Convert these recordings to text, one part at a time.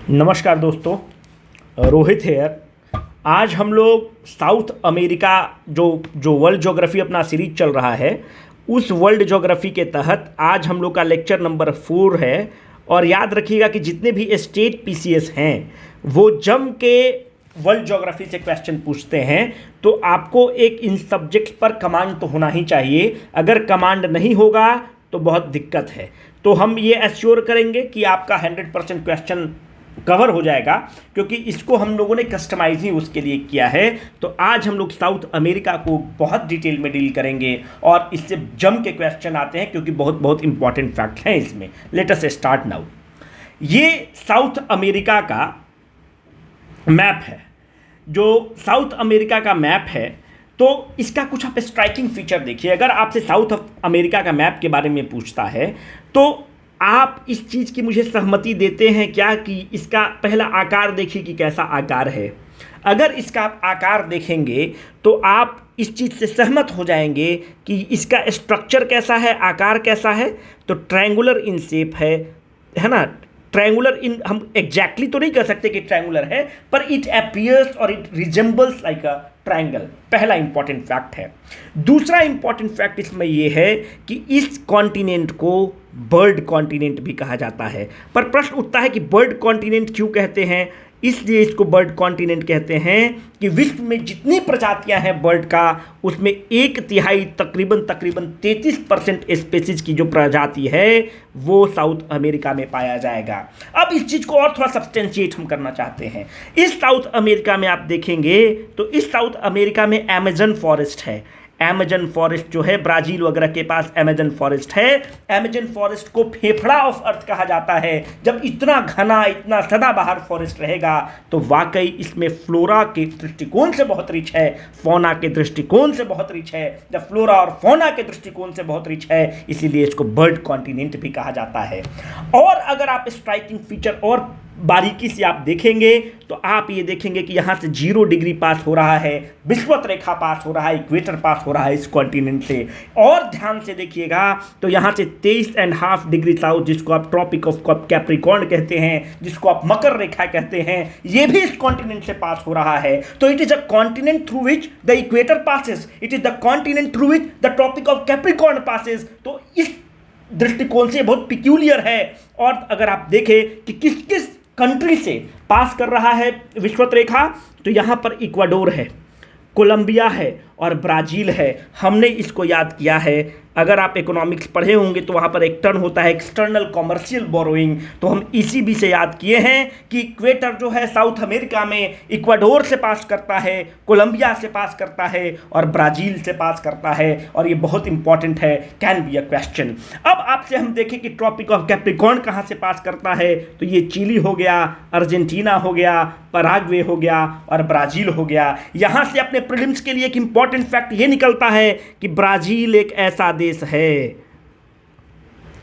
नमस्कार दोस्तों, रोहित हेयर। आज हम लोग साउथ अमेरिका जो जो वर्ल्ड ज्योग्राफी अपना सीरीज चल रहा है, उस वर्ल्ड ज्योग्राफी के तहत आज हम लोग का लेक्चर नंबर 4 है। और याद रखिएगा कि जितने भी स्टेट पीसीएस हैं वो जम के वर्ल्ड ज्योग्राफी से क्वेश्चन पूछते हैं, तो आपको एक इन सब्जेक्ट्स पर कमांड तो होना ही चाहिए। अगर कमांड नहीं होगा तो बहुत दिक्कत है। तो हम ये एश्योर करेंगे कि आपका 100% क्वेश्चन कवर हो जाएगा, क्योंकि इसको हम लोगों ने कस्टमाइज ही उसके लिए किया है। तो आज हम लोग साउथ अमेरिका को बहुत डिटेल में डील करेंगे और इससे जम के क्वेश्चन आते हैं, क्योंकि बहुत बहुत इंपॉर्टेंट फैक्ट हैं इसमें। Let us start now. ये साउथ अमेरिका का मैप है। जो साउथ अमेरिका का मैप है, तो इसका कुछ आप स्ट्राइकिंग फीचर देखिए। अगर आपसे साउथ अमेरिका का मैप के बारे में पूछता है तो आप इस चीज़ की मुझे सहमति देते हैं क्या कि इसका पहला आकार देखिए कि कैसा आकार है। अगर इसका आप आकार देखेंगे तो आप इस चीज़ से सहमत हो जाएंगे कि इसका स्ट्रक्चर कैसा है, आकार कैसा है। तो ट्रायंगुलर इन शेप है ना। ट्रायंगुलर इन, हम एग्जैक्टली तो नहीं कह सकते कि ट्रायंगुलर है, पर इट अपीयर्स और it resembles like a triangle. पहला इंपॉर्टेंट फैक्ट है। दूसरा इंपॉर्टेंट फैक्ट इसमें यह है कि इस कॉन्टिनेंट को बर्ड कॉन्टिनेंट भी कहा जाता है। पर प्रश्न उठता है कि बर्ड कॉन्टिनेंट क्यों कहते हैं। इसलिए इसको बर्ड कॉन्टिनेंट कहते हैं कि विश्व में जितनी प्रजातियां हैं बर्ड का, उसमें 1/3 तकरीबन 33% स्पेसीज की जो प्रजाति है वो साउथ अमेरिका में पाया जाएगा। अब इस चीज़ को और थोड़ा सब्सटेंशिएट हम करना चाहते हैं। इस साउथ अमेरिका में आप देखेंगे तो इस साउथ अमेरिका में अमेजन फॉरेस्ट है। अमेजन फॉरेस्ट जो है, ब्राज़ील वगैरह के पास अमेजन फॉरेस्ट है। अमेजन फॉरेस्ट को फेफड़ा ऑफ अर्थ कहा जाता है। जब इतना घना, इतना सदाबहार फॉरेस्ट रहेगा तो वाकई इसमें फ्लोरा के दृष्टिकोण से बहुत रिच है, फौना के दृष्टिकोण से बहुत रिच है। जब फ्लोरा और फौना के दृष्टिकोण से बहुत रिच है, इसीलिए इसको बर्ड कॉन्टिनेंट भी कहा जाता है। और अगर आप स्ट्राइकिंग फीचर और बारीकी से आप देखेंगे तो आप ये देखेंगे कि यहाँ से 0 डिग्री पास हो रहा है, विषुवत रेखा पास हो रहा है, इक्वेटर पास हो रहा है इस कॉन्टिनेंट से। और ध्यान से देखिएगा तो यहाँ से 23.5 डिग्री साउथ, जिसको आप ट्रॉपिक ऑफ कैप्रिकॉर्न कहते हैं, जिसको आप मकर रेखा कहते हैं, ये भी इस कॉन्टिनेंट से पास हो रहा है। तो it is a continent through which the equator passes, it is the continent through which the tropic of Capricorn passes. तो इस दृष्टिकोण से बहुत पिक्यूलियर है। और अगर आप देखें कि किस किस कंट्री से पास कर रहा है विषुवत रेखा, तो यहाँ पर इक्वाडोर है, कोलंबिया है और ब्राज़ील है। हमने इसको याद किया है। अगर आप इकोनॉमिक्स पढ़े होंगे तो वहाँ पर एक टर्म होता है एक्सटर्नल कॉमर्शियल बोरोइंग। तो हम ECB से याद किए हैं कि इक्वेटर जो है साउथ अमेरिका में इक्वाडोर से पास करता है, कोलंबिया से पास करता है और ब्राज़ील से पास करता है। और ये बहुत इंपॉर्टेंट है, कैन बी अ क्वेश्चन। अब आपसे हम देखें कि ट्रॉपिक ऑफ कैप्रिकॉर्न कहाँ से पास करता है, तो ये चिली हो गया, अर्जेंटीना हो गया, पराग्वे हो गया और ब्राज़ील हो गया। यहाँ से अपने प्रीलिम्स के लिए एक इंपॉर्टेंट फैक्ट ये निकलता है कि ब्राज़ील एक ऐसा देश है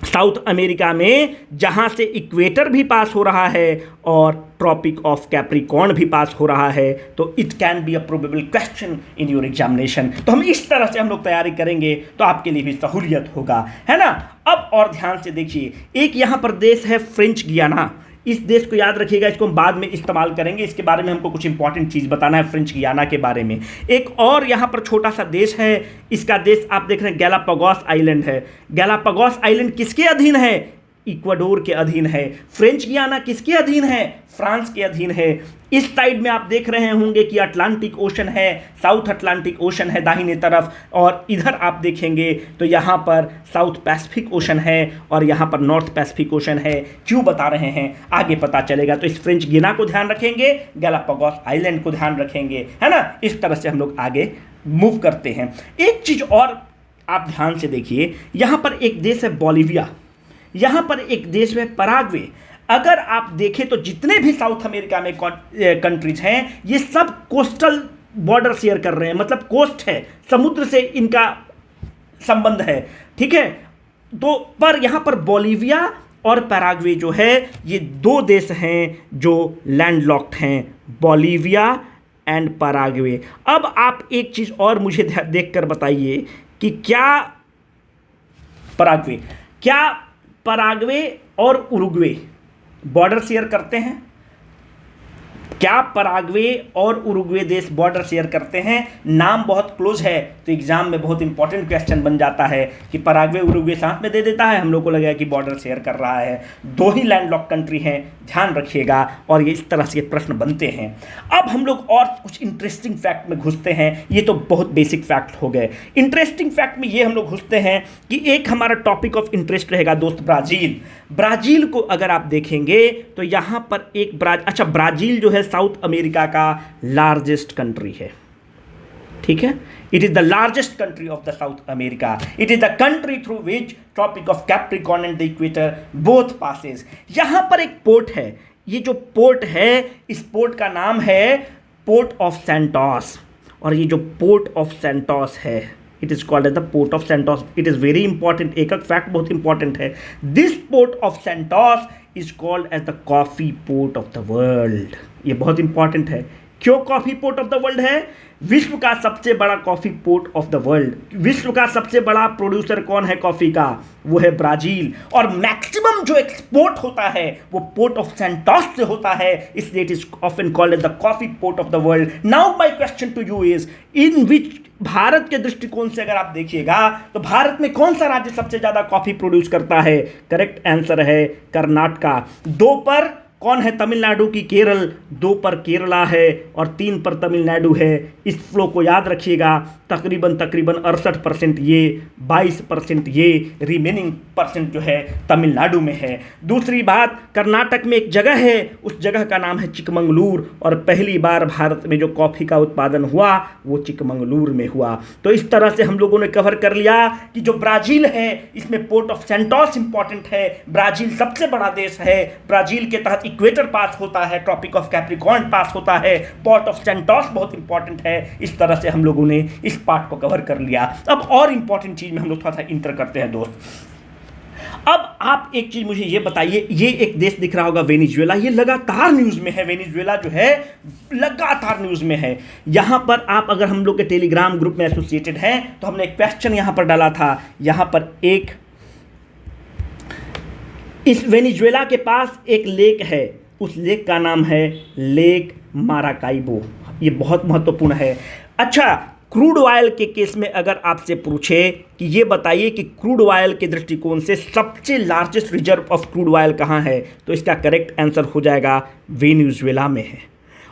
साउथ अमेरिका में जहां से इक्वेटर भी पास हो रहा है और ट्रॉपिक ऑफ कैप्रिकॉर्न भी पास हो रहा है। तो it can be a probable question in your examination. तो हम इस तरह से हम लोग तैयारी करेंगे तो आपके लिए भी सहूलियत होगा, है ना। अब और ध्यान से देखिए, एक यहां पर देश है फ्रेंच गियाना। इस देश को याद रखिएगा, इसको हम बाद में इस्तेमाल करेंगे। इसके बारे में हमको कुछ इंपॉर्टेंट चीज़ बताना है फ्रेंच गियाना के बारे में। एक और यहाँ पर छोटा सा देश है, इसका देश आप देख रहे हैं गैलापागोस आइलैंड है। गैलापागोस आइलैंड किसके अधीन है? इक्वाडोर के अधीन है। फ्रेंच गियाना किसके अधीन है? फ्रांस के अधीन है। इस साइड में आप देख रहे होंगे कि अटलांटिक ओशन है, साउथ अटलांटिक ओशन है दाहिने तरफ, और इधर आप देखेंगे तो यहाँ पर साउथ पैसिफिक ओशन है और यहाँ पर नॉर्थ पैसिफिक ओशन है। क्यों बता रहे हैं, आगे पता चलेगा। तो इस फ्रेंच गियाना को ध्यान रखेंगे, गैलापागोस आइलैंड को ध्यान रखेंगे, है ना। इस तरह से हम लोग आगे मूव करते हैं। एक चीज़ और आप ध्यान से देखिए, यहाँ पर एक देश है बोलिविया, यहाँ पर एक देश है पराग्वे। अगर आप देखें तो जितने भी साउथ अमेरिका में कंट्रीज हैं, ये सब कोस्टल बॉर्डर शेयर कर रहे हैं, मतलब कोस्ट है, समुद्र से इनका संबंध है, ठीक है। तो पर यहाँ पर बोलिविया और पैराग्वे जो है, ये 2 देश हैं जो लैंडलॉक्ड हैं, बोलिविया एंड पैराग्वे। अब आप एक चीज़ और मुझे देखकर बताइए कि क्या पराग्वे और उरुग्वे बॉर्डर शेयर करते हैं? क्या पराग्वे और उरुग्वे देश बॉर्डर शेयर करते हैं? नाम बहुत क्लोज है तो एग्जाम में बहुत इंपॉर्टेंट क्वेश्चन बन जाता है कि पराग्वे उरुग्वे साथ में दे देता है, हम लोग को लगेगा कि बॉर्डर शेयर कर रहा है। दो ही लैंडलॉक कंट्री हैं, ध्यान रखिएगा, और ये इस तरह से प्रश्न बनते हैं। अब हम लोग और कुछ इंटरेस्टिंग फैक्ट में घुसते हैं। ये तो बहुत बेसिक फैक्ट हो गए। इंटरेस्टिंग फैक्ट में ये हम लोग घुसते हैं कि एक हमारा टॉपिक ऑफ इंटरेस्ट रहेगा दोस्त, ब्राजील। ब्राजील को अगर आप देखेंगे तो यहाँ पर एक ब्राजील जो है साउथ अमेरिका का लार्जेस्ट कंट्री है, ठीक है। It is the largest country of the South America. It is the country through which tropic of Capricorn and the equator both passes. यहां पर एक पोर्ट है, ये जो पोर्ट है इस पोर्ट का नाम है पोर्ट ऑफ सैंटोस, और ये जो पोर्ट ऑफ सैंटोस है it is called as the port of Santos. It is very important, एक फैक्ट बहुत इंपॉर्टेंट है। This port of Santos is called as the coffee port of the world. ये बहुत important है। क्यों coffee port of the world है? विश्व का सबसे बड़ा coffee port of the world, विश्व का सबसे बड़ा प्रोड्यूसर कौन है कॉफी का? वो है ब्राजील। और मैक्सिमम जो एक्सपोर्ट होता है वो पोर्ट ऑफ सैंटोस से होता है, इसलिए it is often called as the coffee port of the world. Now my question to you is, in which, Bharat के दृष्टिकोण से अगर आप देखिएगा तो भारत में कौन सा राज्य सबसे ज्यादा कॉफी प्रोड्यूस करता है? करेक्ट आंसर है कर्नाटका। 2 पर कौन है? तमिलनाडु की केरल। 2 पर केरला है और 3 पर तमिलनाडु है। इस फ्लो को याद रखिएगा। तकरीबन 68% ये, 22% ये, रिमेनिंग परसेंट जो है तमिलनाडु में है। दूसरी बात, कर्नाटक में एक जगह है, उस जगह का नाम है चिकमंगलूर, और पहली बार भारत में जो कॉफ़ी का उत्पादन हुआ वो चिकमंगलूर में हुआ। तो इस तरह से हम लोगों ने कवर कर लिया कि जो ब्राज़ील है इसमें पोर्ट ऑफ सैंटोस इंपॉर्टेंट है। ब्राज़ील सबसे बड़ा देश है। ब्राज़ील के तहत इक्वेटर पास होता है, ट्रॉपिक ऑफ कैप्रिकॉर्न पास होता है, पोर्ट ऑफ सैंटोस बहुत इंपॉर्टेंट है। इस तरह से हम लोगों ने इस पार्ट को कवर कर लिया। अब और इंपॉर्टेंट चीज में हम लोग थोड़ा सा इंटर करते हैं दोस्त। अब आप एक चीज मुझे ये बताइए, ये एक देश दिख रहा होगा वेनेजुएला, ये लगातार न्यूज में है। वेनेजुएला जो है लगातार न्यूज में है। यहां पर आप अगर हम लोग के टेलीग्राम ग्रुप में एसोसिएटेड हैं तो हमने एक क्वेश्चन यहां पर डाला था। यहां पर एक, इस वेनेजुएला के पास एक लेक है, उस लेक का नाम है लेक माराकाइबो। ये बहुत महत्वपूर्ण है। अच्छा, क्रूड ऑयल के केस में अगर आपसे पूछे कि ये बताइए कि क्रूड ऑयल के दृष्टिकोण से सबसे largest reserve of crude oil कहाँ है, तो इसका करेक्ट आंसर हो जाएगा वेनेजुएला में है।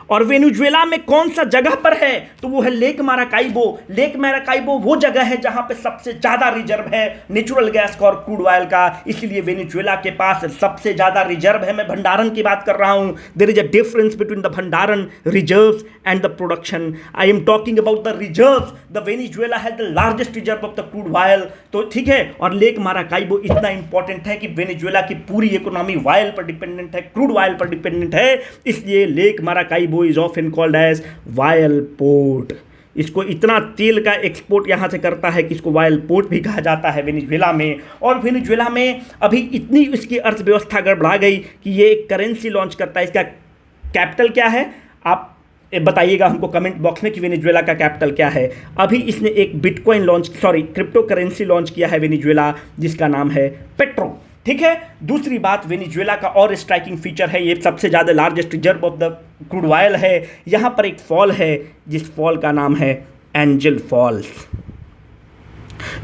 और वेनेजुएला में कौन सा जगह पर है? तो वो है लेक माराकाइबो। लेक माराकाइबो वो जगह है जहां पे सबसे ज्यादा रिजर्व है नेचुरल गैस का और क्रूड ऑयल का, इसलिए वेनेजुएला के पास सबसे ज्यादा रिजर्व है। मैं भंडारण की बात कर रहा हूं। There is a difference between the भंडारण reserves and the production. I am talking about the reserves. The Venezuela has the largest reserve of the crude oil, तो ठीक है। और लेक माराकाइबो इतना इंपॉर्टेंट है कि वेनेजुएला की पूरी इकोनॉमी ऑयल पर डिपेंडेंट है, क्रूड ऑयल पर डिपेंडेंट है, इसलिए lake Maracaibo is often called as oil port। इसको इतना तेल का एक्सपोर्ट यहाँ से करता है कि इसको ऑयल पोर्ट भी कहा जाता है वेनेजुएला में। और वेनेजुएला में अभी इतनी इसकी अर्थव्यवस्था गड़बड़ा गई कि ये एक करेंसी लॉन्च करता है। इसका कैपिटल क्या है आप बताइएगा हमको कमेंट बॉक्स में कि वेनेजुएला का कैपिटल क्या है। अभी इसने एक बिटकॉइन क्रिप्टो करेंसी लॉन्च किया है वेनेजुएला, जिसका नाम है पेट्रो, ठीक है। दूसरी बात, वेनेजुएला का और स्ट्राइकिंग फीचर है, ये सबसे ज़्यादा largest reserve of the crude oil है। यहाँ पर एक फॉल है जिस फॉल का नाम है एंजल फॉल्स।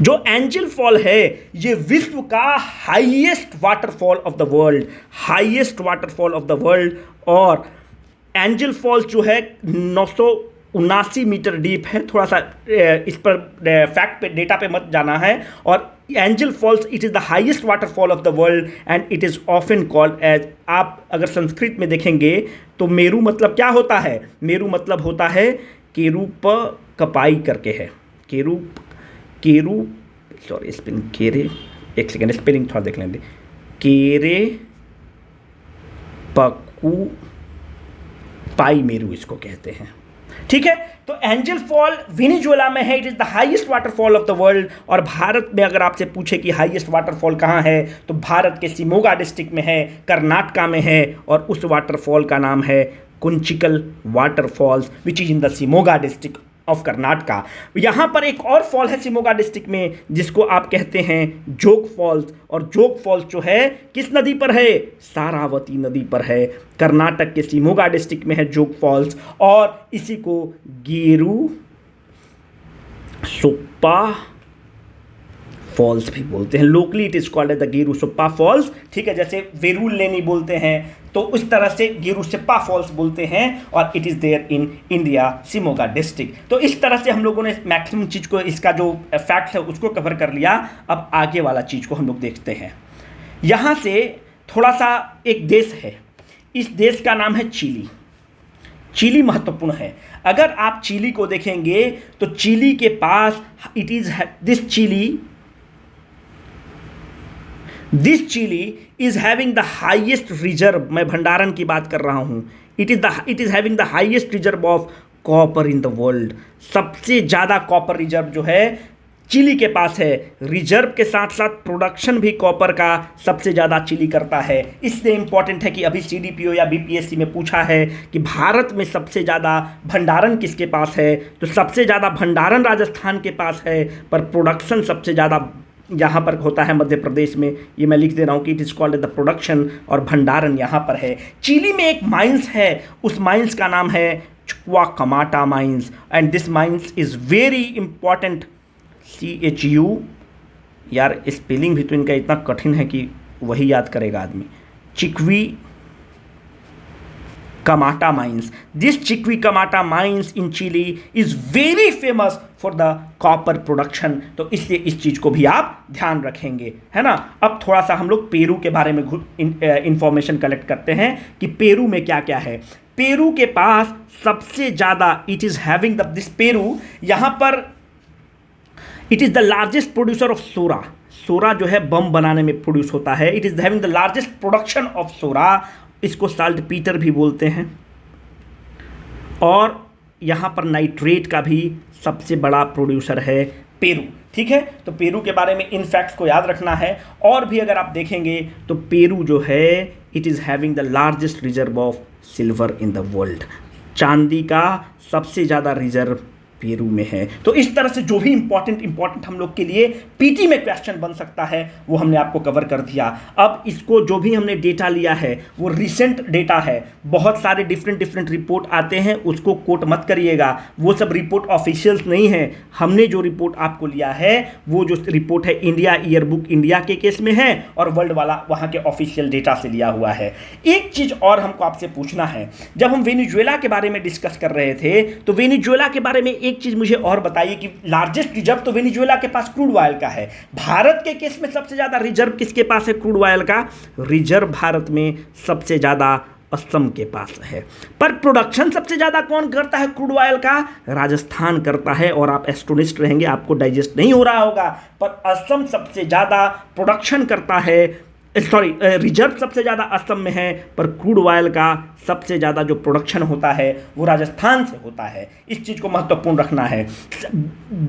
जो एंजल फॉल है ये विश्व का highest waterfall of the world, highest waterfall of the world. और एंजल फॉल्स जो है 979 मीटर डीप है। थोड़ा सा इस पर फैक्ट पे, डेटा पे मत जाना है। और Angel Falls it is the highest waterfall of the world and it is often called as, आप अगर संस्कृत में देखेंगे तो मेरू मतलब क्या होता है? मेरू मतलब होता है केरूप कपाई करके है। सॉरी स्पेलिंग केरे, एक सेकेंड स्पेलिंग थोड़ा देख लेंगे। केरे पकू पाई मेरू इसको कहते हैं, ठीक है। तो एंजल फॉल वेनेजुएला में है, it is the highest waterfall of the world. और भारत में अगर आपसे पूछे कि हाईएस्ट वाटरफॉल कहाँ है, तो भारत के शिमोगा डिस्ट्रिक्ट में है, कर्नाटका में है, और उस वाटरफॉल का नाम है Kunchikal waterfalls which is in the Shimoga district of Karnataka. यहाँ पर एक और फॉल है शिमोगा डिस्ट्रिक्ट में जिसको आप कहते हैं जोग फॉल्स, और जोग फॉल्स जो है किस नदी पर है? सारावती नदी पर है। कर्नाटक के शिमोगा डिस्ट्रिक्ट में है जोग फॉल्स, और इसी को गेरू सोप्पा फॉल्स भी बोलते हैं। Locally it is called as the Gerusoppa falls, ठीक है। जैसे वेरूल लेनी बोलते हैं तो उस तरह से गेरुसोप्पा फॉल्स बोलते हैं, और it is there in India Shimoga district. तो इस तरह से हम लोगों ने मैक्सिमम चीज़ को, इसका जो फैक्ट है उसको कवर कर लिया। अब आगे वाला चीज़ को हम लोग देखते हैं। यहाँ से थोड़ा सा एक देश है, इस देश का नाम है चिली। चिली महत्वपूर्ण है। अगर आप चिली को देखेंगे तो चिली के पास it is this Chile is having the highest reserve, मैं भंडारण की बात कर रहा हूं, it is having the highest reserve of copper in the world. सबसे ज़्यादा कॉपर रिजर्व जो है चिली के पास है। रिजर्व के साथ साथ प्रोडक्शन भी कॉपर का सबसे ज़्यादा चिली करता है। इसलिए इंपॉर्टेंट है कि अभी CDPO या BPSC में पूछा है कि भारत में सबसे ज़्यादा भंडारण किसके पास है, तो सबसे ज़्यादा भंडारण राजस्थान के पास है, पर प्रोडक्शन सबसे ज़्यादा यहाँ पर होता है मध्य प्रदेश में। ये मैं लिख दे रहा हूँ कि it is called the production, और भंडारण यहाँ पर है। चिली में एक माइंस है, उस माइंस का नाम है Chuquicamata mines, and this mines is very important. CHU, यार स्पेलिंग भी तो इनका इतना कठिन है कि वही याद करेगा आदमी। Chuquicamata mines, this Chuquicamata mines in Chile is very famous for the copper production. तो इसलिए इस चीज़ को भी आप ध्यान रखेंगे, है ना। अब थोड़ा सा हम लोग पेरू के बारे में इंफॉर्मेशन कलेक्ट करते हैं कि पेरू में क्या क्या है। पेरू के पास सबसे ज़्यादा it is having this Peru, यहाँ पर it is the largest producer of सोरा। सोरा जो है बम बनाने में प्रोड्यूस होता है। It is having the largest production of सोरा, इसको साल्ट पीटर भी बोलते हैं। और यहाँ पर नाइट्रेट का भी सबसे बड़ा प्रोड्यूसर है पेरू, ठीक है। तो पेरू के बारे में इन फैक्ट्स को याद रखना है। और भी अगर आप देखेंगे तो पेरू जो है it is having the largest reserve of silver in the world. चांदी का सबसे ज़्यादा रिजर्व पेरू में है। तो इस तरह से जो भी इंपॉर्टेंट हम लोग के लिए पीटी में क्वेश्चन बन सकता है वो हमने आपको कवर कर दिया। अब इसको जो भी हमने डेटा लिया है वो रिसेंट डेटा है। बहुत सारे डिफरेंट रिपोर्ट आते हैं, उसको कोट मत करिएगा, वो सब रिपोर्ट ऑफिशियल्स नहीं है। हमने जो रिपोर्ट आपको लिया है वो जो रिपोर्ट है इंडिया ईयरबुक इंडिया के केस में है, और वर्ल्ड वाला वहाँ के ऑफिशियल डेटा से लिया हुआ है। एक चीज़ और हमको आपसे पूछना है, जब हम वेनेजुएला के बारे में डिस्कस कर रहे थे तो वेनेजुएला के बारे में एक चीज मुझे और बताइए कि लार्जेस्ट रिजर्व तो वेनेजुएला के पास क्रूड ऑयल का है। भारत के केस में सबसे ज्यादा रिजर्व किसके पास है क्रूड ऑयल का? रिजर्व भारत में सबसे ज्यादा असम के पास है। पर प्रोडक्शन सबसे ज्यादा कौन करता है क्रूड ऑयल का? राजस्थान करता है। और आप एस्टोनिस्ट रहेंगे, आपको डाइजेस्ट नहीं हो रहा होगा, पर असम सबसे ज्यादा प्रोडक्शन करता है, रिजर्व सबसे ज़्यादा असम में है, पर क्रूड ऑयल का सबसे ज़्यादा जो प्रोडक्शन होता है वो राजस्थान से होता है। इस चीज़ को महत्वपूर्ण रखना है।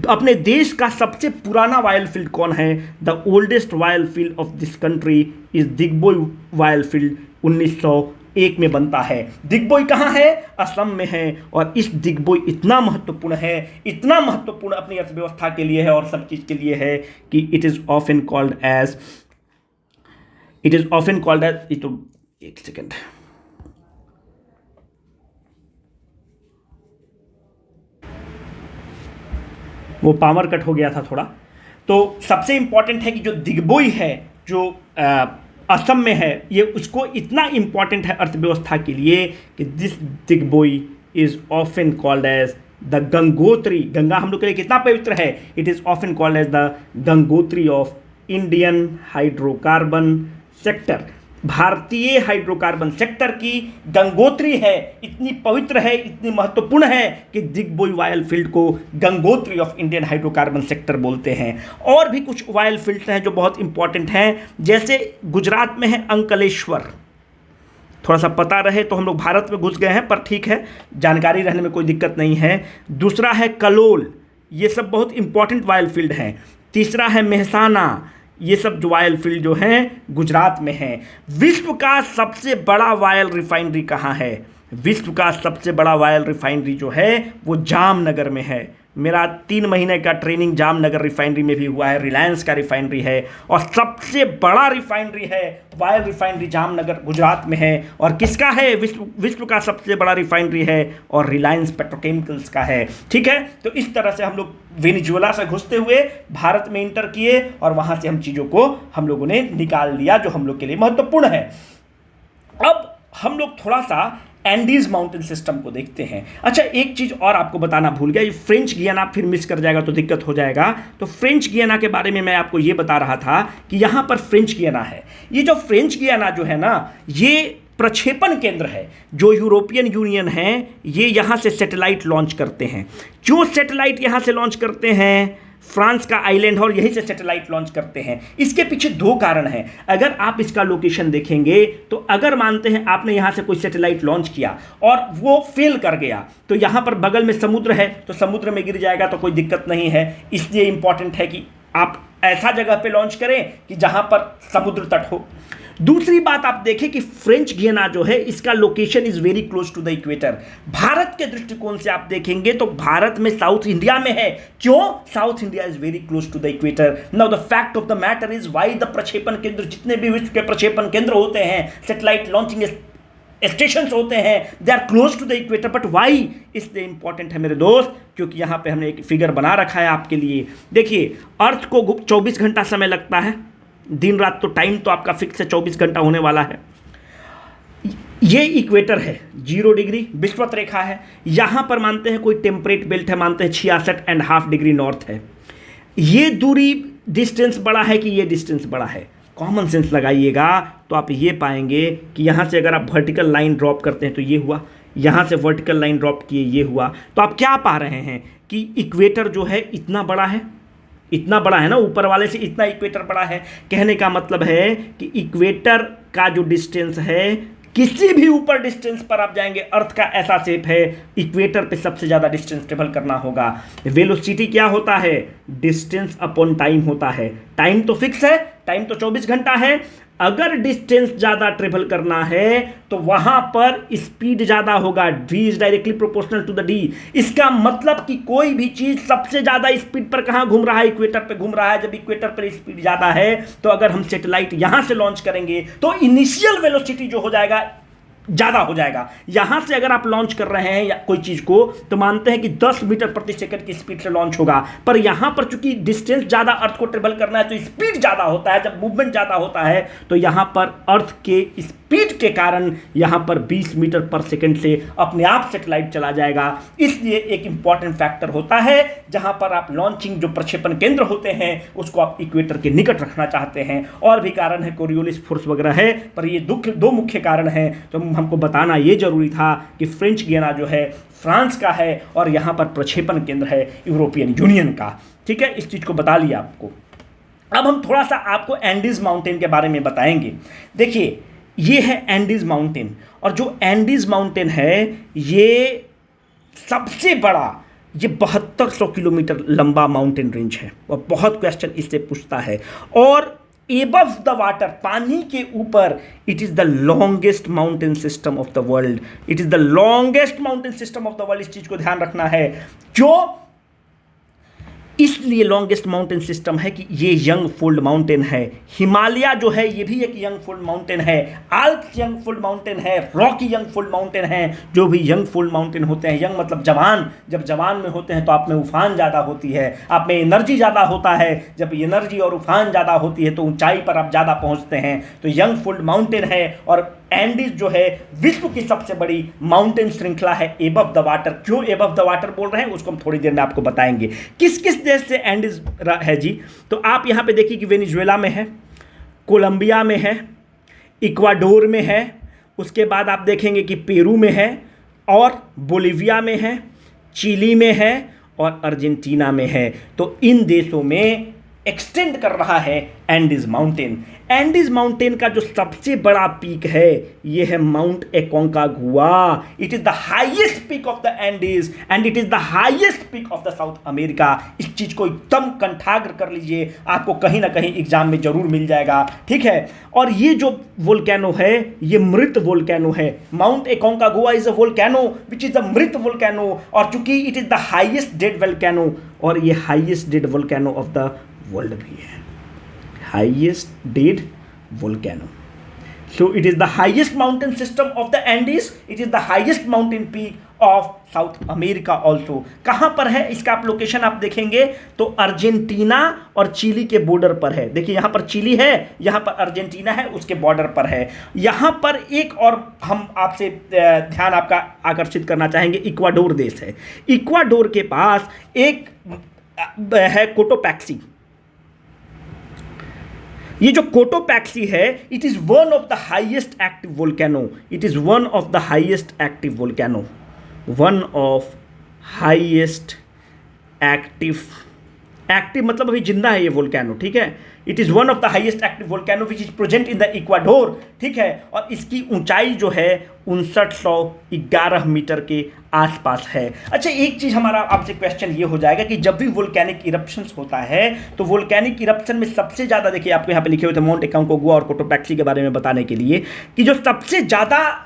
अपने देश का सबसे पुराना ऑयल फील्ड कौन है? The oldest oil field of this country is Digboi oil field, 1901 में बनता है। दिग्बोई कहाँ है? असम में है। और इस दिग्बोई इतना महत्वपूर्ण है, इतना महत्वपूर्ण अपनी अर्थव्यवस्था के लिए है और सब चीज़ के लिए है कि it is often called as एक सेकेंड, वो पावर कट हो गया था थोड़ा। तो सबसे इंपॉर्टेंट है कि जो दिग्बोई है जो असम में है, ये उसको इतना इंपॉर्टेंट है अर्थव्यवस्था के लिए कि this Digboi is often called as the Gangotri. Ganga हम लोग के लिए कितना पवित्र है। It is often called as the Gangotri of Indian hydrocarbon sector. भारतीय हाइड्रोकार्बन सेक्टर की गंगोत्री है, इतनी पवित्र है, इतनी महत्वपूर्ण है कि दिग्बोई ऑयल फील्ड को Gangotri of Indian hydrocarbon sector बोलते हैं। और भी कुछ ऑयल फील्ड हैं जो बहुत इंपॉर्टेंट हैं, जैसे गुजरात में है अंकलेश्वर। थोड़ा सा पता रहे तो हम लोग भारत में घुस गए हैं, पर ठीक है, जानकारी रहने में कोई दिक्कत नहीं है। दूसरा है कलोल, ये सब बहुत इंपॉर्टेंट ऑयल फील्ड हैं। तीसरा है मेहसाना, ये सब जो ऑयल फील्ड जो हैं गुजरात में हैं। विश्व का सबसे बड़ा ऑयल रिफाइनरी कहाँ है? विश्व का सबसे बड़ा ऑयल रिफाइनरी जो है वो जामनगर में है। मेरा 3 महीने का ट्रेनिंग जामनगर रिफाइनरी में भी हुआ है। रिलायंस का रिफाइनरी है और सबसे बड़ा रिफाइनरी है ऑयल रिफाइनरी जामनगर गुजरात में है। और किसका है? विश्व का सबसे बड़ा रिफाइनरी है और रिलायंस पेट्रोकेमिकल्स का है। ठीक है, तो इस तरह से हम लोग वेनेजुएला से घुसते हुए भारत में इंटर किए और वहां से हम चीज़ों को हम लोगों ने निकाल लिया जो हम लोग के लिए महत्वपूर्ण है। अब हम लोग थोड़ा सा एंडीज माउंटेन सिस्टम को देखते हैं। अच्छा, एक चीज और आपको बताना भूल गया, ये फ्रेंच गियाना फिर मिस कर जाएगा तो दिक्कत हो जाएगा। तो फ्रेंच गियाना के बारे में मैं आपको ये बता रहा था कि यहां पर फ्रेंच गियाना है। ये जो फ्रेंच गियाना जो है ना, ये प्रक्षेपण केंद्र है। जो यूरोपियन यूनियन है ये यहां से सैटेलाइट लॉन्च करते हैं। क्यों सैटेलाइट यहां से लॉन्च करते हैं? फ्रांस का आइलैंड और यहीं से सैटेलाइट लॉन्च करते हैं। इसके पीछे 2 कारण हैं। अगर आप इसका लोकेशन देखेंगे तो अगर मानते हैं आपने यहां से कोई सैटेलाइट लॉन्च किया और वो फेल कर गया तो यहां पर बगल में समुद्र है, तो समुद्र में गिर जाएगा तो कोई दिक्कत नहीं है। इसलिए इंपॉर्टेंट है कि आप ऐसा जगह पे लॉन्च करें कि जहां पर समुद्र तट हो। दूसरी बात आप देखें कि फ्रेंच गियाना जो है इसका location is very close to the equator. Bharat के दृष्टिकोण से आप देखेंगे तो भारत में साउथ इंडिया में है। क्यों? South India is very close to the equator. Now the fact of the matter is why the प्रक्षेपण केंद्र, जितने भी विश्व के प्रक्षेपण केंद्र होते हैं, सैटेलाइट लॉन्चिंग स्टेशन होते हैं, they are close to the equator. But why? इसलिए इंपॉर्टेंट है मेरे दोस्त, क्योंकि यहां पे हमने एक फिगर बना रखा है आपके लिए। देखिए, अर्थ को 24 घंटा समय लगता है, दिन रात तो टाइम तो आपका फिक्स है, 24 घंटा होने वाला है। ये इक्वेटर है, 0 डिग्री विषुवत रेखा है। यहां पर मानते हैं कोई टेम्परेट बेल्ट है, मानते हैं 66.5 डिग्री नॉर्थ है। ये दूरी डिस्टेंस बड़ा है कि ये डिस्टेंस बड़ा है? कॉमन सेंस लगाइएगा तो आप ये पाएंगे कि यहां से अगर आप वर्टिकल लाइन ड्रॉप करते हैं तो ये हुआ, यहां से वर्टिकल लाइन ड्रॉप किए ये हुआ। तो आप क्या पा रहे हैं कि इक्वेटर जो है इतना बड़ा है, इतना बड़ा है ना, ऊपर वाले से इतना इक्वेटर बड़ा है। कहने का मतलब है कि इक्वेटर का जो डिस्टेंस है, किसी भी ऊपर डिस्टेंस पर आप जाएंगे, अर्थ का ऐसा शेप है, इक्वेटर पे सबसे ज़्यादा डिस्टेंस ट्रेवल करना होगा। वेलोसिटी क्या होता है? डिस्टेंस अपॉन टाइम होता है। टाइम तो फिक्स है, टाइम तो 24 घंटा है। अगर डिस्टेंस ज़्यादा ट्रेवल करना है तो वहां पर स्पीड ज़्यादा होगा। v is directly proportional to the d। इसका मतलब कि कोई भी चीज़ सबसे ज़्यादा स्पीड पर कहाँ घूम रहा है? इक्वेटर पे घूम रहा है। जब इक्वेटर पर स्पीड ज़्यादा है तो अगर हम सैटेलाइट यहां से लॉन्च करेंगे तो इनिशियल वेलोसिटी जो हो जाएगा ज़्यादा हो जाएगा। यहां से अगर आप लॉन्च कर रहे हैं या कोई चीज़ को तो मानते हैं कि 10 मीटर प्रति सेकंड की स्पीड से लॉन्च होगा, पर यहां पर चूंकि डिस्टेंस ज़्यादा अर्थ को ट्रेवल करना है तो स्पीड ज़्यादा होता है। जब मूवमेंट ज़्यादा होता है तो यहां पर अर्थ के स्पीड के कारण यहां पर 20 मीटर पर सेकंड से अपने आप सैटेलाइट चला जाएगा। इसलिए एक इंपॉर्टेंट फैक्टर होता है जहां पर आप लॉन्चिंग जो प्रक्षेपण केंद्र होते हैं उसको आप इक्वेटर के निकट रखना चाहते हैं। और भी कारण है, कोरियोलिस फोर्स वगैरह है, पर ये 2 मुख्य कारण हैं। तो हमको बताना ये जरूरी था कि फ्रेंच गियाना जो है फ्रांस का है और यहां पर प्रक्षेपण केंद्र है यूरोपियन यूनियन का। ठीक है, इस चीज को बता लिया आपको। अब हम थोड़ा सा आपको एंडीज माउंटेन के बारे में बताएंगे। देखिए, ये है एंडीज माउंटेन, और जो एंडीज माउंटेन है ये सबसे बड़ा, ये 7200 किलोमीटर लंबा माउंटेन रेंज है और बहुत क्वेश्चन इससे पूछता है। और एबव द वाटर, पानी के ऊपर, it is the longest mountain system of the world. It is the longest mountain system of the world. इस चीज को ध्यान रखना है। क्यों? इसलिए लॉन्गेस्ट माउंटेन सिस्टम है कि ये यंग फोल्ड माउंटेन है। हिमालय जो है ये भी एक यंग फोल्ड माउंटेन है। आल्प्स यंग फोल्ड माउंटेन है। रॉकी यंग फोल्ड माउंटेन है। जो भी यंग फोल्ड माउंटेन होते हैं, यंग मतलब जवान, जब जवान में होते हैं तो आप में उफान ज़्यादा होती है, आप में एनर्जी ज़्यादा होता है। जब एनर्जी और उफान ज़्यादा होती है तो ऊंचाई पर आप ज़्यादा पहुँचते हैं। तो यंग फोल्ड माउंटेन है। और एंडीज जो है विश्व की सबसे बड़ी माउंटेन श्रृंखला है एबव द वाटर। क्यों एबव द वाटर बोल रहे हैं उसको हम थोड़ी देर में आपको बताएंगे। किस किस देश से एंडीज है जी? तो आप यहां पे देखिए कि वेनेजुएला में है, कोलंबिया में है, इक्वाडोर में है, उसके बाद आप देखेंगे कि पेरू में है, और बोलिविया में है, चिली में है, और अर्जेंटीना में है। तो इन देशों में एक्सटेंड कर रहा है एंडीज माउंटेन। एंडीज माउंटेन का जो सबसे बड़ा पीक है ये है Mount Aconcagua. It is the highest peak of the Andes and it is the highest peak of the South America. इस चीज को एकदम कंठाग्र कर लीजिए, आपको कहीं ना कहीं एग्जाम में जरूर मिल जाएगा, ठीक है। और ये जो वोल्केनो है ये मृत वोल्केनो है। Mount Aconcagua is a volcano which is a मृत वोल्केनो, और चूंकि it is the highest dead volcano, और ये highest dead volcano of the world भी है, highest dead volcano. So it is the highest mountain system of the Andes. It is the highest mountain peak of South America also. कहाँ पर है इसका आप location आप देखेंगे तो अर्जेंटीना और चिली के बॉर्डर पर है। देखिए यहाँ पर चिली है, यहाँ पर अर्जेंटीना है, उसके बॉर्डर पर है। यहाँ पर एक और हम आपसे ध्यान आपका आकर्षित करना चाहेंगे, इक्वाडोर देश है। इक्वाडोर के पास एक है कोटोपैक्सी। ये जो कोटोपैक्सी है it is one of the highest active volcano. It is one of the highest active volcano, one of highest active मतलब अभी जिंदा है ये वोल्केनो, ठीक है। It is one of the highest active volcano which is present in the Ecuador, ठीक है। और इसकी ऊंचाई जो है 5911 मीटर के आसपास है। अच्छा, एक चीज हमारा आपसे क्वेश्चन ये हो जाएगा कि जब भी वोल्केनिक इरप्शंस होता है तो वोल्केनिक इरप्शन में सबसे ज़्यादा, देखिए आपको यहाँ पे लिखे हुए थे माउंट एकोंकागुआ और कोटोपैक्सी के बारे में बताने के लिए कि जो सबसे ज़्यादा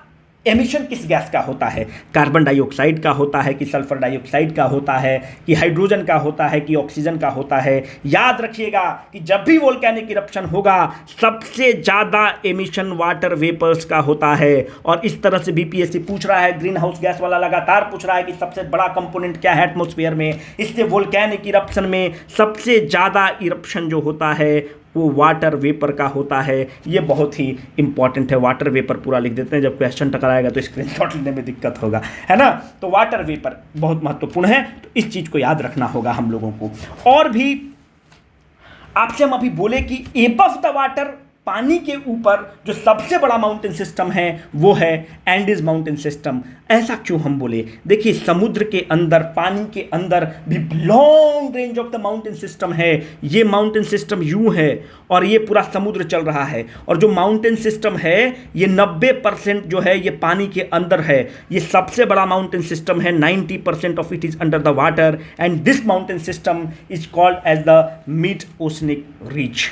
एमिशन किस गैस का होता है, कार्बन डाइऑक्साइड का होता है कि सल्फर डाइऑक्साइड का होता है कि हाइड्रोजन का होता है कि ऑक्सीजन का होता है। याद रखिएगा कि जब भी वोल्केनिक इरप्शन होगा सबसे ज़्यादा एमिशन वाटर वेपर्स का होता है। और इस तरह से बीपीएससी पूछ रहा है, ग्रीन हाउस गैस वाला लगातार पूछ रहा है कि सबसे बड़ा कंपोनेंट क्या है एटमॉस्फेयर में। इसलिए वोल्केनिक इरप्शन में सबसे ज़्यादा इरप्शन जो होता है वो वाटर वेपर का होता है। ये बहुत ही इंपॉर्टेंट है। वाटर वेपर पूरा लिख देते हैं, जब क्वेश्चन टकराएगा तो स्क्रीनशॉट लेने में दिक्कत होगा, है ना। तो वाटर वेपर बहुत महत्वपूर्ण है, तो इस चीज़ को याद रखना होगा हम लोगों को। और भी आपसे हम अभी बोले कि एबव द वाटर, पानी के ऊपर जो सबसे बड़ा माउंटेन सिस्टम है वो है एंडीज माउंटेन सिस्टम। ऐसा क्यों हम बोले? देखिए समुद्र के अंदर, पानी के अंदर भी long range of the mountain system है। ये माउंटेन सिस्टम यूं है और ये पूरा समुद्र चल रहा है, और जो माउंटेन सिस्टम है ये 90% जो है ये पानी के अंदर है। ये सबसे बड़ा माउंटेन सिस्टम है, 90% of it is under the water, and this mountain system is called as the mid oceanic ridge.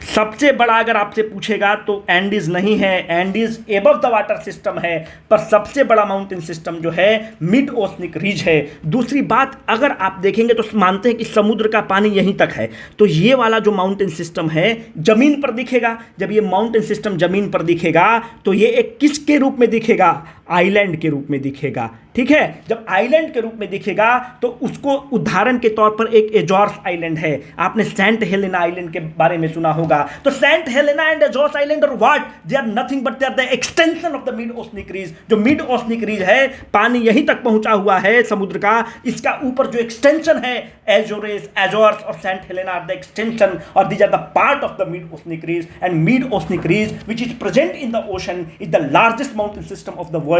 सबसे बड़ा अगर आपसे पूछेगा तो एंडीज नहीं है, Andes above the water system है, पर सबसे बड़ा माउंटेन सिस्टम जो है मिड ओशनिक रीज है। दूसरी बात, अगर आप देखेंगे तो मानते हैं कि समुद्र का पानी यहीं तक है, तो ये वाला जो माउंटेन सिस्टम है जमीन पर दिखेगा। जब ये माउंटेन सिस्टम जमीन पर दिखेगा तो ये एक किसके रूप में दिखेगा? आइलैंड के रूप में दिखेगा, ठीक है। जब आइलैंड के रूप में दिखेगा तो उसको उदाहरण के तौर पर एक एजोर्स आइलैंड है, आपने सेंट हेलेना आइलैंड के बारे में सुना होगा। तो Saint Helena and Azores island और what, they are nothing but they are the extension of the mid oceanic ridge. जो मिड ओशनिक रीज है, पानी यहीं तक पहुंचा हुआ है समुद्र का, इसका ऊपर जो एक्सटेंशन है एजोरेस, एजोर्स और Saint Helena are the extension, और these are the part of the mid oceanic ridge. And mid oceanic ridge which is present in the ocean is the largest mountain system of the world,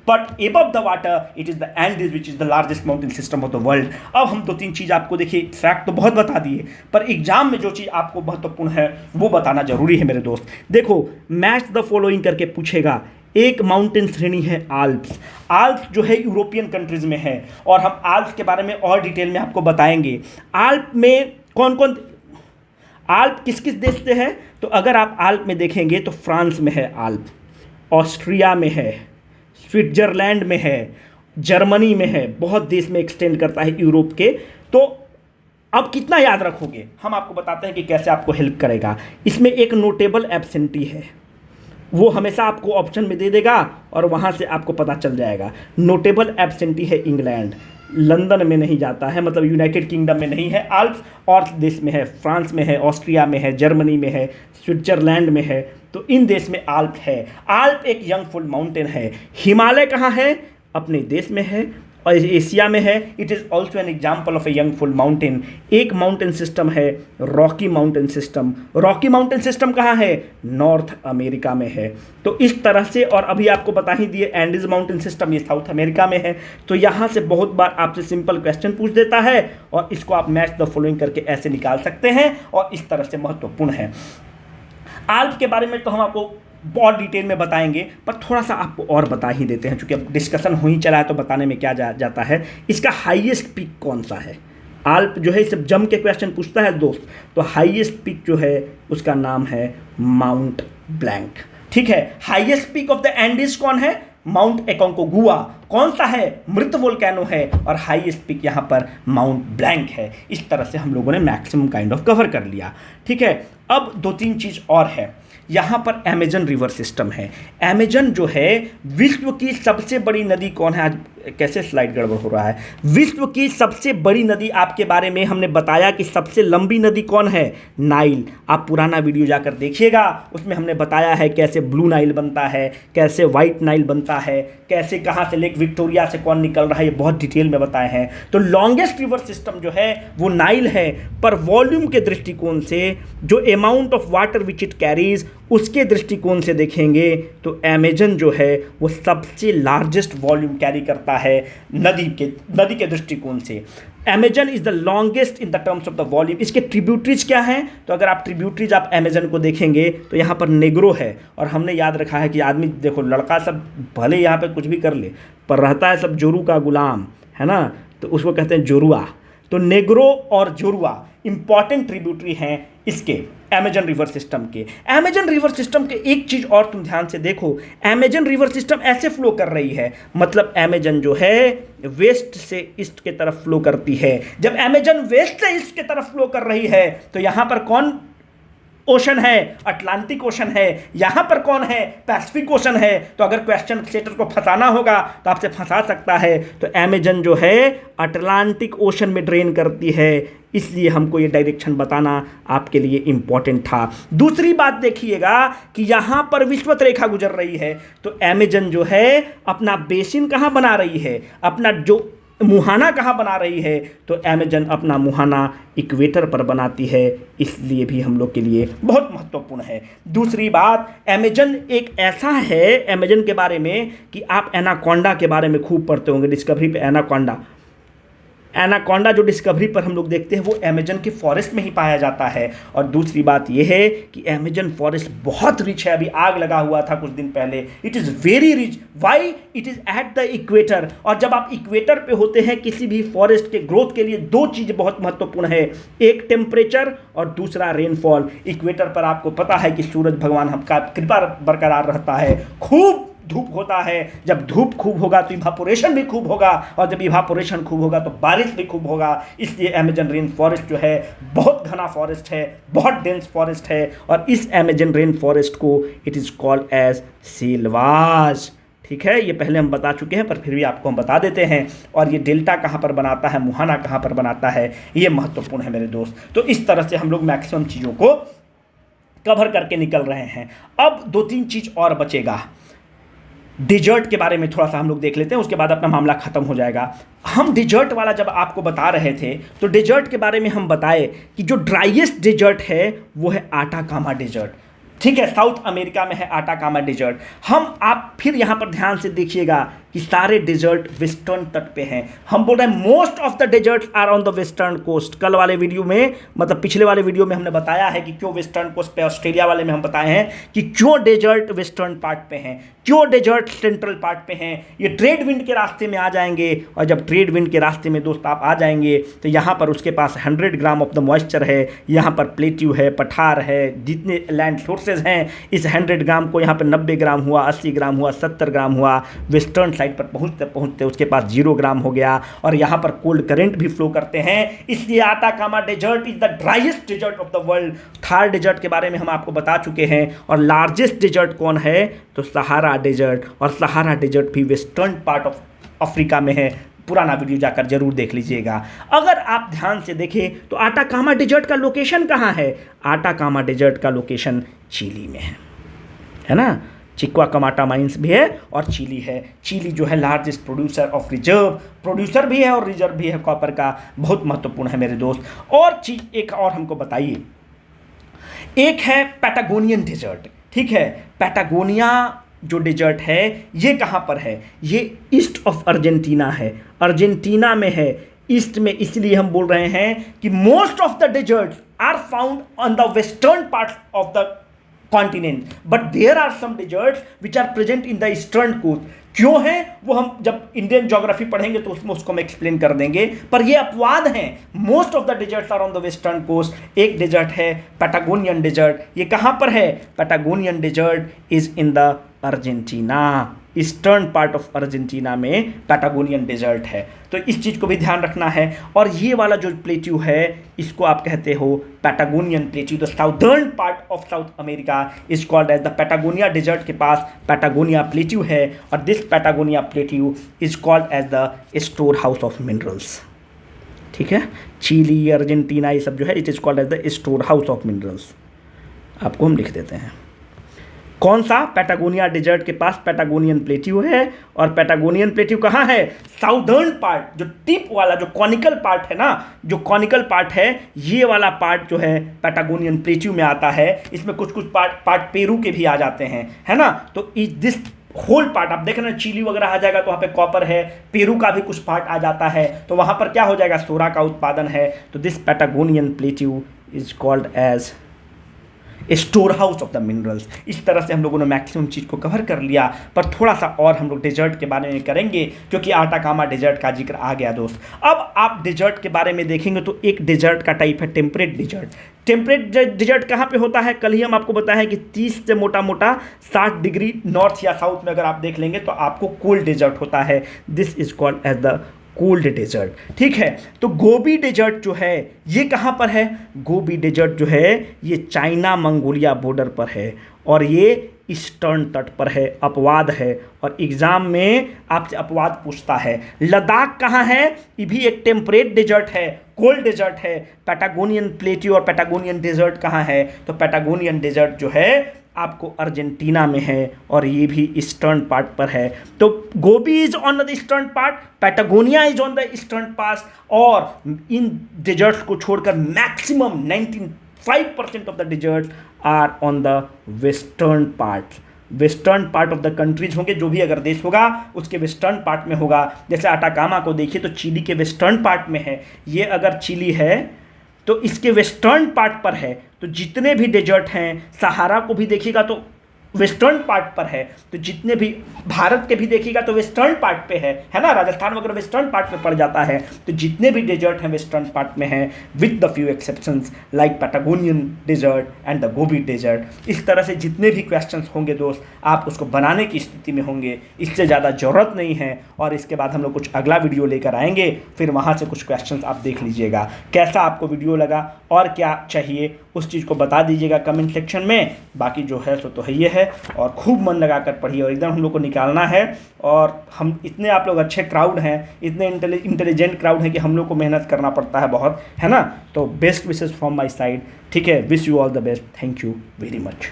but above the water it is the Andes which is the largest mountain system of the world। अब हम दो तीन चीज़ आपको, देखिए fact तो बहुत बता दिए, पर एग्जाम में जो चीज़ आपको महत्वपूर्ण है वो बताना जरूरी है मेरे दोस्त। देखो मैच द फॉलोइंग करके पूछेगा। एक माउंटेन श्रेणी है आल्प्स। आल्प्स जो है यूरोपियन कंट्रीज में है, और हम आल्प्स के बारे में और डिटेल में आपको बताएंगे। आल्प में कौन कौन, आल्प किस किस देश से है? तो अगर आप आल्प में देखेंगे तो फ्रांस में है आल्प, ऑस्ट्रिया में है, स्विट्जरलैंड में है, जर्मनी में है, बहुत देश में एक्सटेंड करता है यूरोप के। तो अब कितना याद रखोगे, हम आपको बताते हैं कि कैसे आपको हेल्प करेगा। इसमें एक नोटेबल एब्सेंटी है, वो हमेशा आपको ऑप्शन में दे देगा और वहाँ से आपको पता चल जाएगा। नोटेबल एब्सेंटी है इंग्लैंड, लंदन में नहीं जाता है, मतलब यूनाइटेड किंगडम में नहीं है आल्प्स, और देश में है, फ्रांस में है, ऑस्ट्रिया में है, जर्मनी में है, स्विट्जरलैंड में है। तो इन देश में आल्प है। आल्प एक यंग फुल माउंटेन है। हिमालय कहाँ है? अपने देश में है, और एशिया में है। It is also an example of a young full mountain. एक माउंटेन सिस्टम है Rocky mountain system. Rocky mountain system कहाँ है? नॉर्थ अमेरिका में है। तो इस तरह से, और अभी आपको बता ही दिए एंडीज माउंटेन सिस्टम ये साउथ अमेरिका में है। तो यहाँ से बहुत बार आपसे सिंपल क्वेश्चन पूछ देता है और इसको आप मैच द फॉलोइंग करके ऐसे निकाल सकते हैं और इस तरह से महत्वपूर्ण है। आल्प के बारे में तो हम आपको बहुत डिटेल में बताएंगे, पर थोड़ा सा आपको और बता ही देते हैं, क्योंकि अब डिस्कशन हो ही चला है तो बताने में क्या जाता है। इसका हाईएस्ट पीक कौन सा है? आल्प जो है सब जम के क्वेश्चन पूछता है दोस्त, तो हाईएस्ट पीक जो है उसका नाम है माउंट ब्लैंक। ठीक है, highest peak of the Andes कौन है? माउंट एकोंकागुआ। कौन सा है? मृत वोल्केनो है। और हाईएस्ट पीक यहाँ पर माउंट ब्लैंक है। इस तरह से हम लोगों ने मैक्सिमम काइंड ऑफ कवर कर लिया। ठीक है, अब दो तीन चीज़ और है। यहाँ पर अमेजन रिवर सिस्टम है। अमेजन जो है विश्व की सबसे बड़ी नदी कौन है? आज कैसे स्लाइड गड़बड़ हो रहा है। विश्व की सबसे बड़ी नदी आपके बारे में हमने बताया कि सबसे लंबी नदी कौन है? नाइल। आप पुराना वीडियो जाकर देखिएगा, उसमें हमने बताया है कैसे ब्लू नाइल बनता है, कैसे वाइट नाइल बनता है, कैसे कहाँ से लेक विक्टोरिया से कौन निकल रहा है, ये बहुत डिटेल में बताए हैं। तो लॉन्गेस्ट रिवर सिस्टम जो है वो नाइल है, पर वॉल्यूम के दृष्टिकोण से, जो amount of water which it carries उसके दृष्टिकोण से देखेंगे तो अमेजन जो है वो सबसे लार्जेस्ट वॉल्यूम कैरी करता है नदी के दृष्टिकोण से। Amazon is the longest in the terms of the volume. इसके ट्रिब्यूटरीज क्या हैं? तो अगर आप ट्रिब्यूटरीज आप अमेजन को देखेंगे तो यहाँ पर नेग्रो है, और हमने याद रखा है कि आदमी देखो, लड़का सब भले यहाँ पे कुछ भी कर ले पर रहता है सब जोरू का गुलाम, है ना, तो उसको कहते हैं जोरुआ। तो नेग्रो और जोरुआ इंपॉर्टेंट ट्रिब्यूटरी हैं इसके अमेजन रिवर सिस्टम के। अमेजन रिवर सिस्टम के एक चीज़ और तुम ध्यान से देखो, अमेजन रिवर सिस्टम ऐसे फ्लो कर रही है, मतलब अमेजन जो है वेस्ट से ईस्ट के तरफ फ्लो करती है। जब अमेजन वेस्ट से ईस्ट के तरफ फ्लो कर रही है तो यहाँ पर कौन ओशन है? अटलांटिक ओशन है। यहाँ पर कौन है? पैसिफिक ओशन है। तो अगर क्वेश्चन सेटर को फंसाना होगा तो आपसे फंसा सकता है। तो अमेजन जो है अटलांटिक ओशन में ड्रेन करती है, इसलिए हमको ये डायरेक्शन बताना आपके लिए इंपॉर्टेंट था। दूसरी बात देखिएगा कि यहाँ पर विषुवत रेखा गुजर रही है, तो अमेजन जो है अपना बेसिन कहाँ बना रही है? अपना जो मुहाना कहाँ बना रही है? तो अमेजन अपना मुहाना इक्वेटर पर बनाती है, इसलिए भी हम लोग के लिए बहुत महत्वपूर्ण है। दूसरी बात, अमेजन एक ऐसा है अमेजन के बारे में कि आप एनाकोंडा के बारे में खूब पढ़ते होंगे, डिस्कवरी पे एनाकोंडा जो डिस्कवरी पर हम लोग देखते हैं वो अमेजन के फॉरेस्ट में ही पाया जाता है। और दूसरी बात यह है कि अमेजन फॉरेस्ट बहुत रिच है। अभी आग लगा हुआ था कुछ दिन पहले। It is very rich. Why? It is at the equator. और जब आप इक्वेटर पे होते हैं किसी भी फॉरेस्ट के ग्रोथ के लिए दो चीज़ बहुत महत्वपूर्ण है, एक टेम्परेचर और दूसरा रेनफॉल। इक्वेटर पर आपको पता है कि सूरज भगवान हमका कृपा बरकरार रहता है, खूब धूप होता है। जब धूप खूब होगा तो इवापोरेशन भी खूब होगा, और जब इवापोरेशन खूब होगा तो बारिश भी खूब होगा। इसलिए अमेजन रेन फॉरेस्ट जो है बहुत घना फॉरेस्ट है, बहुत डेंस फॉरेस्ट है। और इस अमेजन रेन फॉरेस्ट को it is called as Silvassa. ठीक है, ये पहले हम बता चुके हैं पर फिर भी आपको हम बता देते हैं। और ये डेल्टा कहाँ पर बनाता है, मुहाना कहाँ पर बनाता है, ये महत्वपूर्ण है मेरे दोस्त। तो इस तरह से हम लोग मैक्सिमम चीज़ों को कवर करके निकल रहे हैं। अब दो तीन चीज़ और बचेगा। डिजर्ट के बारे में थोड़ा सा हम लोग देख लेते हैं, उसके बाद अपना मामला ख़त्म हो जाएगा। हम डिजर्ट वाला जब आपको बता रहे थे तो डिजर्ट के बारे में हम बताए कि जो ड्राइएस्ट डिजर्ट है वो है आटाकामा डिजर्ट। ठीक है, साउथ अमेरिका में है आटाकामा डिजर्ट। आप फिर यहाँ पर ध्यान से देखिएगा कि सारे डिजर्ट वेस्टर्न तट पे हैं। हम बोल रहे हैं most of the deserts are on the western coast. कल वाले वीडियो में, मतलब पिछले वाले वीडियो में हमने बताया है कि क्यों वेस्टर्न कोस्ट पे, ऑस्ट्रेलिया वाले में हम बताए हैं कि क्यों डेजर्ट वेस्टर्न पार्ट पे हैं, क्यों डेजर्ट सेंट्रल पार्ट पे हैं। ये ट्रेड विंड के रास्ते में आ जाएंगे, और जब ट्रेड विंड के रास्ते में दोस्त आप आ जाएंगे तो यहाँ पर उसके पास 100 ग्राम ऑफ द मॉइस्चर है। यहाँ पर प्लेट्यू है, पठार है, जितने लैंड सोर्सेज हैं, इस 100 ग्राम को यहाँ पर 90 ग्राम हुआ, 80 ग्राम हुआ, 70 ग्राम हुआ। वेस्टर्न साइड पर पहुँचते पहुँचते उसके पास 0 ग्राम हो गया, और यहाँ पर कोल्ड करंट भी फ्लो करते हैं। इसलिए Atacama desert is the driest desert of the world. Thar desert के बारे में हम आपको बता चुके हैं। और लार्जेस्ट डेजर्ट कौन है? तो सहारा डेजर्ट। और सहारा डेजर्ट भी वेस्टर्न पार्ट ऑफ अफ्रीका में है। पुराना वीडियो जाकर जरूर देख लीजिएगा। अगर आप ध्यान से देखें तो आटाकामा डेजर्ट का लोकेशन कहाँ है? आटाकामा डेजर्ट का लोकेशन चिली में है ना। चिक्वाकमाटा माइंस भी है और चिली है। चिली जो है largest producer of reserve, producer भी है और रिजर्व भी है कॉपर का, बहुत महत्वपूर्ण है मेरे दोस्त। और चीज एक और हमको बताइए, एक है पैटागोनियन डेजर्ट, ठीक है। पैटागोनिया जो डेजर्ट है ये कहाँ पर है? ये ईस्ट ऑफ अर्जेंटीना है, अर्जेंटीना में है, ईस्ट में। इसलिए हम बोल रहे हैं कि most of the deserts are found on the western part of the continent, but there are some deserts which are present in the eastern coast. क्यों है वो हम जब इंडियन ज्योग्राफी पढ़ेंगे तो उसमें उसको हम एक्सप्लेन कर देंगे, पर ये अपवाद हैं। Most of the deserts are on the western coast. एक डेजर्ट है पैटागोनियन डेजर्ट, ये कहाँ पर है? Patagonian desert is in the Argentina, eastern part of Argentina में पैटागोनियन डेजर्ट है। तो इस चीज़ को भी ध्यान रखना है। और ये वाला जो प्लेट्यू है इसको आप कहते हो Patagonian plateau. The southern part of South America is called as the Patagonia desert के पास पैटागोनिया प्लेट्यू है, और this Patagonia plateau is called as the store house of minerals, ठीक है। चिली, अर्जेंटीना, ये सब जो है it is called as the store house of minerals. आपको हम लिख देते हैं कौन सा? पैटागोनिया डेजर्ट के पास पैटागोनियन प्लेट्यू है। और पैटागोनियन प्लेट्यू कहाँ है? साउदर्न पार्ट, जो टिप वाला जो कॉनिकल पार्ट है ना, जो कॉनिकल पार्ट है ये वाला पार्ट जो है पैटागोनियन प्लेट्यू में आता है। इसमें कुछ कुछ पार्ट पेरू के भी आ जाते हैं, है ना। तो दिस होल पार्ट आप देख रहे हैं, चिली वगैरह आ जाएगा तो वहाँ पे कॉपर है, पेरू का भी कुछ पार्ट आ जाता है, तो वहाँ पर क्या हो जाएगा? सोरा का उत्पादन है। तो this Patagonian plateau is called as store house of the minerals. इस तरह से हम लोगों ने मैक्सिमम चीज़ को कवर कर लिया, पर थोड़ा सा और हम लोग डेजर्ट के बारे में करेंगे क्योंकि आटाकामा डेजर्ट का जिक्र आ गया दोस्त। अब आप डेजर्ट के बारे में देखेंगे तो एक डेजर्ट का टाइप है टेम्परेट डेजर्ट। टेम्परेट डेजर्ट कहाँ पे होता है? कल ही हम आपको बताया कि 30 से मोटा मोटा 60 डिग्री नॉर्थ या साउथ में अगर आप देख लेंगे तो आपको कोल्ड डेजर्ट होता है। This is called as the cold desert, ठीक है। तो गोबी डेजर्ट जो है ये कहाँ पर है? गोबी डेजर्ट जो है ये चाइना मंगोलिया बॉर्डर पर है और ये ईस्टर्न तट पर है। अपवाद है, और एग्जाम में आपसे अपवाद पूछता है। लद्दाख कहाँ है? ये भी एक टेम्परेट डेजर्ट है, कोल्ड डेजर्ट है। पैटागोनियन प्लेट्यू और पैटागोनियन डेजर्ट कहाँ है? तो पैटागोनियन डेजर्ट जो है आपको अर्जेंटीना में है और ये भी ईस्टर्न पार्ट पर है। तो Gobi is on the eastern part, Patagonia is on the eastern part, और इन डेजर्ट्स को छोड़कर maximum 95% of the deserts are on the western part. Western part of the countries होंगे, जो भी अगर देश होगा उसके वेस्टर्न पार्ट में होगा। जैसे आटाकामा को देखिए तो चिली के वेस्टर्न पार्ट में है। ये अगर चिली है तो इसके वेस्टर्न पार्ट पर है। तो जितने भी डेजर्ट हैं, सहारा को भी देखिएगा तो वेस्टर्न पार्ट पर है, तो जितने भी भारत के भी देखिएगा तो वेस्टर्न पार्ट पे है ना। राजस्थान वगैरह वेस्टर्न पार्ट में पड़ जाता है। तो जितने भी डेजर्ट हैं वेस्टर्न पार्ट में हैं, with the few exceptions like Patagonian desert and the Gobi desert. इस तरह से जितने भी क्वेश्चंस होंगे दोस्त आप उसको बनाने की स्थिति में होंगे, इससे ज़्यादा ज़रूरत नहीं है। और इसके बाद हम लोग कुछ अगला वीडियो लेकर आएंगे, फिर वहाँ से कुछ क्वेश्चंस आप देख लीजिएगा। कैसा आपको वीडियो लगा और क्या चाहिए उस चीज़ को बता दीजिएगा कमेंट सेक्शन में। बाकी जो है सो तो है ये है, और खूब मन लगाकर पढ़िए और एकदम हम लोग को निकालना है। और हम इतने आप लोग अच्छे क्राउड हैं, इतने इंटेलिजेंट क्राउड हैं कि हम लोग को मेहनत करना पड़ता है बहुत, है ना। तो best wishes from my side, ठीक है। Wish you all the best, thank you very much.